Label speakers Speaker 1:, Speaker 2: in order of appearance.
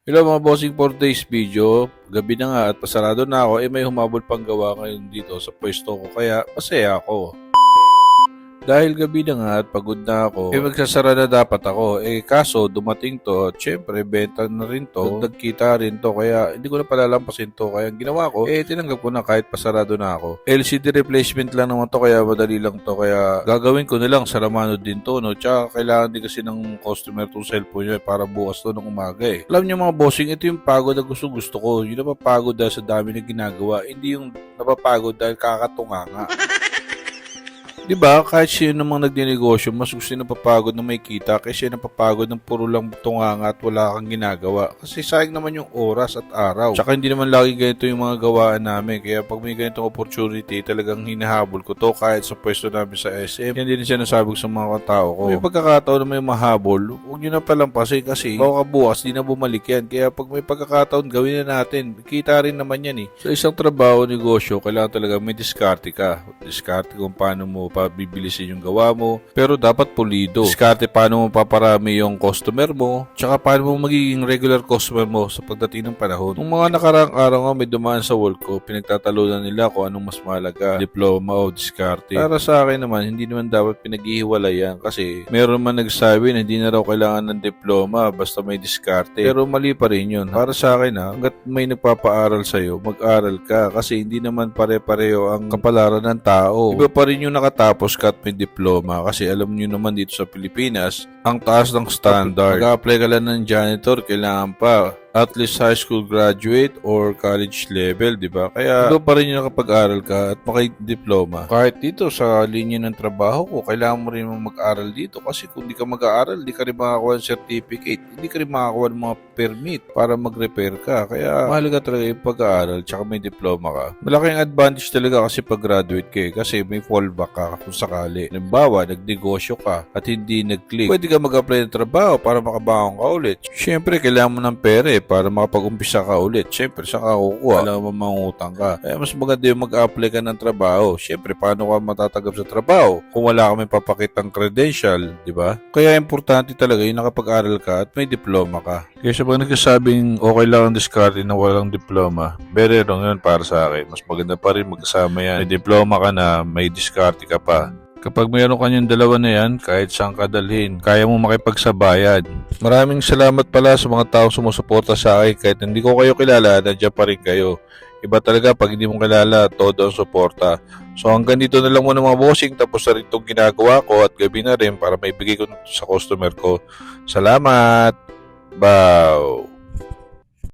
Speaker 1: Hello mga bossing for today's video. Gabi na nga at pasarado na ako. May humabol pang gawa ngayon dito sa pwesto ko kaya masaya ako. Dahil gabi na nga at pagod na ako, magsasara na dapat ako. Kaso dumating to at syempre benta na rin to. Nagkita rin to kaya hindi ko na palalampasin to. Kaya ang ginawa ko, tinanggap ko na kahit pasarado na ako. LCD replacement lang naman to kaya madali lang to. Kaya gagawin ko na lang sa Ramano din to. No? Tsaka kailangan din kasi ng customer tong cellphone nyo para bukas to ng umaga Alam nyo mga bossing, ito yung pagod na gusto ko. Yung napapagod dahil sa dami na ginagawa. Hindi yung napapagod dahil kakatunganga. Diba, kahit sino namang nagdinegosyo, mas gusto napapagod na may kita kaysa napapagod ng puro lang tunganga at wala kang ginagawa. Kasi sayang naman yung oras at araw. Tsaka hindi naman lagi ganito yung mga gawaan namin. Kaya pag may ganitong opportunity, talagang hinahabol ko to kahit sa pwesto namin sa SM. Yan din siya nasabi ko sa mga tao ko. May pagkakataon na may mahabol, huwag nyo na palampasin kasi baka bukas di na bumalik yan. Kaya pag may pagkakataon, gawin na natin. Kita rin naman yan Sa isang trabaho, negosyo, kailangan talaga may diskarte ka. Diskarte kung paano mo pabibilisin yung gawa mo, pero dapat pulido. Diskarte paano mo paparami yung customer mo, tsaka paano mo magiging regular customer mo sa pagdating ng panahon. Nung mga nakaraang araw nga may dumaan sa wall ko, pinagtatalunan nila kung anong mas mahalaga, diploma o diskarte. Para sa akin naman, hindi naman dapat pinaghihiwalayan kasi meron man nagsabi na hindi na raw kailangan ng diploma basta may diskarte. Pero mali pa rin yun. Para sa akin hanggat may nagpapaaral sa'yo, mag-aral ka kasi hindi naman pare-pareho ang kapalaran ng tao. Iba pa rin yung tapos ka at may diploma kasi alam nyo naman dito sa Pilipinas ang taas ng standard. Mag-apply ka lang ng janitor, kailangan pa at least high school graduate or college level, di ba? Kaya iba pa rin yung nakapag-aral ka at maki-diploma. Kahit dito sa linya ng trabaho ko, kailangan mo rin mag-aral dito kasi kung di ka mag-aaral, di ka rin makakuha ng certificate, hindi ka rin makakuha ng mga permit para mag-repair ka. Kaya mahalaga talaga yung pag-aaral tsaka may diploma ka. Malaking advantage talaga kasi pag-graduate ka kasi may fallback ka kung sakali. Halimbawa, nagnegosyo ka at hindi nag-click. Pwede ka mag-apply ng trabaho para makabangon ka ulit. Siyempre, kailangan mo ng pera para makapag-umpisa ka ulit. Siyempre, saka kukuha. Alam mo mangutang ka. Kaya mas maganda yung mag-apply ka ng trabaho. Siyempre, paano ka matatanggap sa trabaho kung wala kami papakitang credential, di ba? Kaya importante talaga yung nakapag-aral ka at may diploma ka. Kaya sa pag nagsasabing okay lang ang diskarte na walang diploma, very wrong yun para sa akin. Mas maganda pa rin magkasama yan. May diploma ka na, may diskarte ka pa. Kapag mayroon kanyang dalawa na yan, kahit saan ka dalhin, kaya mo makipagsabayad. Maraming salamat pala sa mga taong sumusuporta sa akin. Kahit hindi ko kayo kilala, nandiyan pa rin kayo. Iba talaga pag hindi mo kilala, todo ang suporta. So hanggang dito na lang muna mga bossing. Tapos na rin itong ginagawa ko at gabi na rin para maibigay ko sa customer ko. Salamat! Bow!